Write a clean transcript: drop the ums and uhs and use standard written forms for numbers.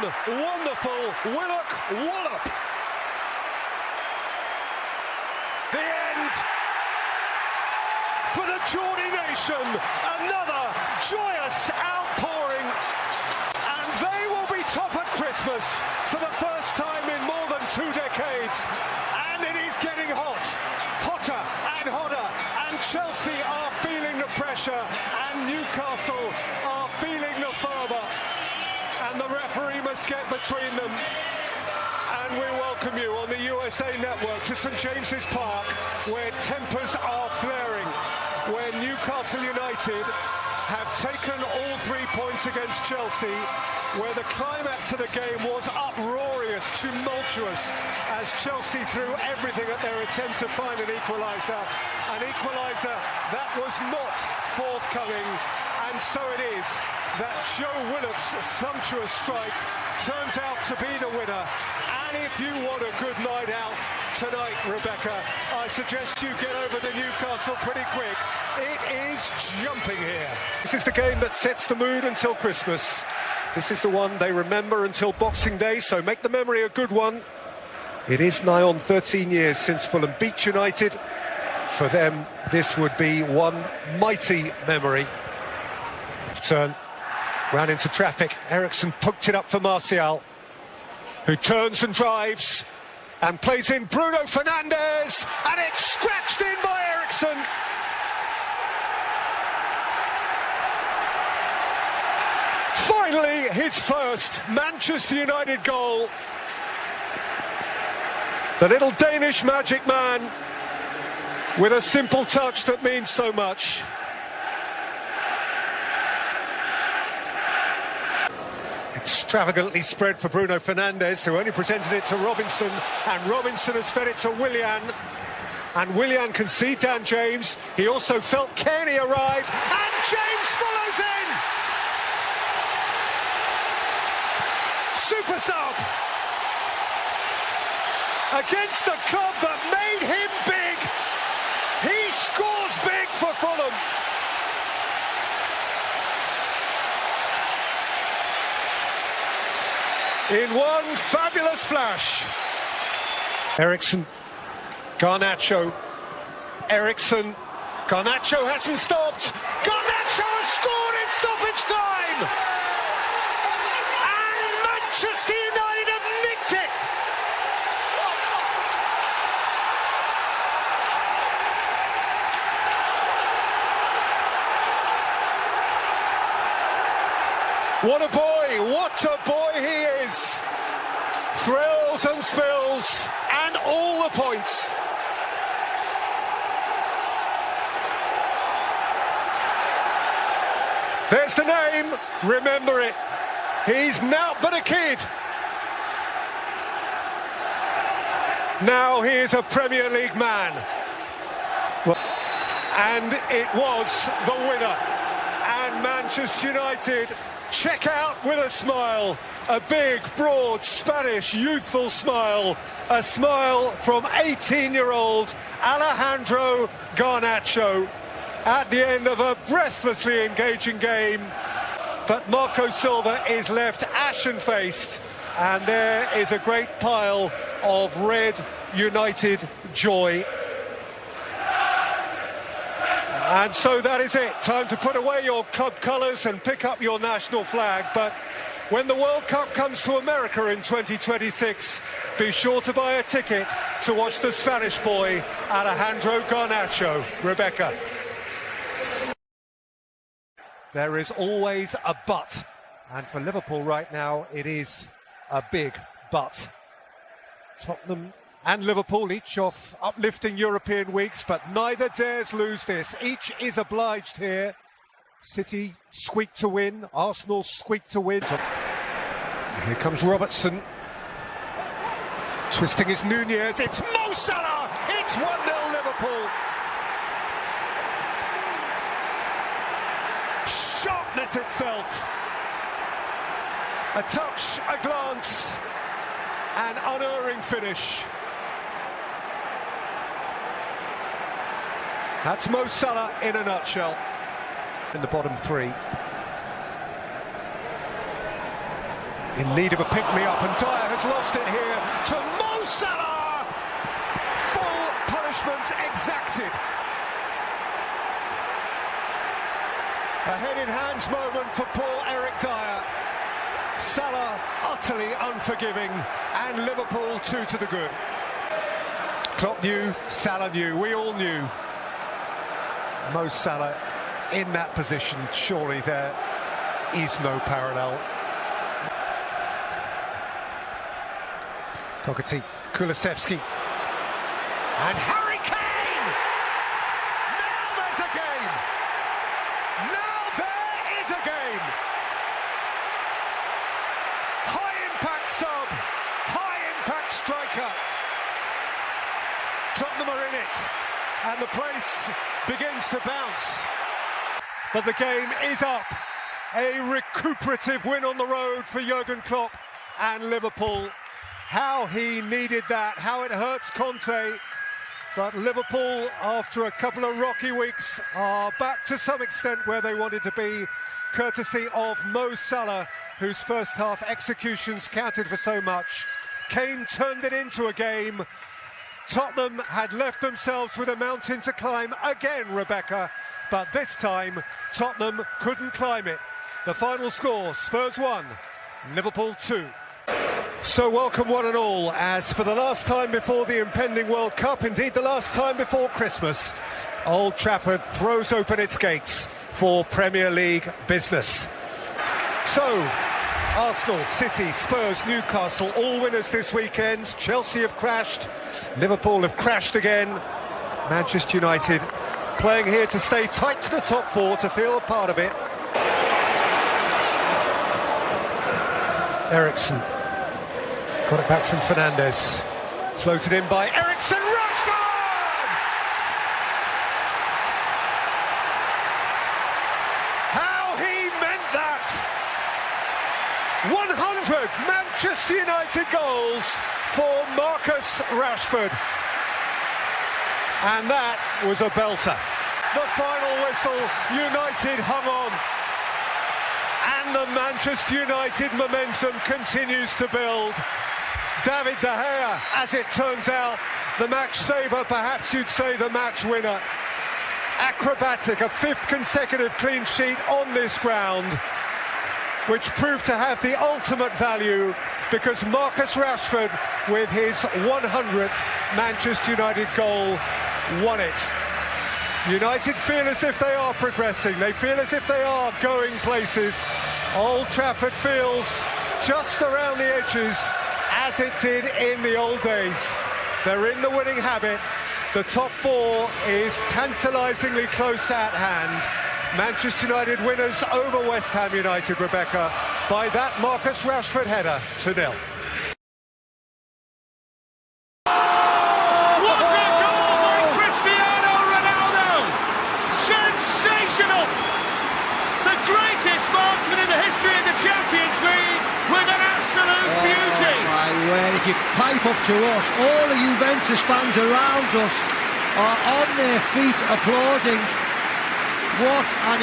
wonderful Willock wallop. The end for the Geordie nation. Another joyous outpouring, and they will be top at Christmas for the first time in more than 2 decades. And it is getting hot, hotter and hotter, and Chelsea are feeling the pressure, and Newcastle are feeling the fervour, and the referee must get between them. And we welcome you on the USA Network to St James's Park, where tempers are flaring, where Newcastle United have taken all 3 points against Chelsea, where the climax of the game was uproarious, tumultuous, as Chelsea threw everything at their attempt to find an equaliser that was not forthcoming. And so it is that Joe Willock's sumptuous strike turns out to be the winner. And if you want a good night out tonight, Rebecca, I suggest you get over to Newcastle pretty quick. It is jumping here. This is the game that sets the mood until Christmas. This is the one they remember until Boxing Day, so make the memory a good one. It is nigh on 13 years since Fulham beat United. For them, this would be one mighty memory. Turn, ran into traffic. Eriksen poked it up for Martial, who turns and drives and plays in Bruno Fernandes, and it's scratched in by Eriksen. Finally, his first Manchester United goal. The little Danish magic man with a simple touch that means so much. Extravagantly spread for Bruno Fernandes, who only presented it to Robinson, and Robinson has fed it to Willian, and Willian can see Dan James. He also felt Kearney arrive, and James follows in. Super sub against the club that made him big. He scores big for Fulham. In one fabulous flash. Eriksen, Garnacho, Eriksen, Garnacho hasn't stopped. Garnacho has scored in stoppage time. And Manchester United have nicked it. What a boy, what a boy he is. Thrills and spills and all the points. There's the name, remember it. He's now but a kid. Now he is a Premier League man. And it was the winner. And Manchester United check out with a smile, a big, broad, Spanish, youthful smile, a smile from 18-year-old Alejandro Garnacho at the end of a breathlessly engaging game. But Marco Silva is left ashen-faced, and there is a great pile of red United joy. And so that is it. Time to put away your club colours and pick up your national flag. But when the World Cup comes to America in 2026, be sure to buy a ticket to watch the Spanish boy, Alejandro Garnacho. Rebecca. There is always a but. And for Liverpool right now, it is a big but. Tottenham and Liverpool each off uplifting European weeks, but neither dares lose this. Each is obliged here. City squeak to win, Arsenal squeak to win. Here comes Robertson. Twisting his Nunez, it's Mo Salah! It's 1-0 Liverpool. Sharpness itself. A touch, a glance, an unerring finish. That's Mo Salah in a nutshell. In the bottom three. in need of a pick-me-up, and Dyer has lost it here to Mo Salah. Full punishment exacted. A head-in-hands moment for poor Eric Dyer. Salah utterly unforgiving, and Liverpool 2 to the good. Klopp knew, Salah knew, we all knew. Mo Salah in that position, surely there is no parallel. Doherty, Kulusevski, and Harry Kane! Now there's a game! Now there is a game! High-impact sub, high-impact striker. Tottenham are in it, and the place begins to bounce. But the game is up. A recuperative win on the road for Jurgen Klopp and Liverpool. How he needed that, how it hurts Conte. But Liverpool, after a couple of rocky weeks, are back to some extent where they wanted to be, courtesy of Mo Salah, whose first half executions counted for so much. Kane turned it into a game. Tottenham had left themselves with a mountain to climb again, Rebecca, but this time Tottenham couldn't climb it. The final score, Spurs 1, Liverpool 2. So welcome one and all, as for the last time before the impending World Cup, indeed the last time before Christmas, Old Trafford throws open its gates for Premier League business. So, Arsenal, City, Spurs, Newcastle, all winners this weekend. Chelsea have crashed, Liverpool have crashed again. Manchester United playing here to stay tight to the top four, to feel a part of it. Eriksen got it back from Fernandes, floated in by Eriksen. Rashford! How he meant that! 100 Manchester United goals for Marcus Rashford. And that was a belter. The final whistle, United hung on. And the Manchester United momentum continues to build. David De Gea, as it turns out, the match saver, perhaps you'd say the match winner. Acrobatic, a fifth consecutive clean sheet on this ground, which proved to have the ultimate value because Marcus Rashford, with his 100th Manchester United goal, won it. United feel as if they are progressing, they feel as if they are going places. Old Trafford feels just around the edges as it did in the old days. They're in the winning habit. The top four is tantalisingly close at hand. Manchester United winners over West Ham United, Rebecca, by that Marcus Rashford header to 0. If you type up to us, all the Juventus fans around us are on their feet applauding. What an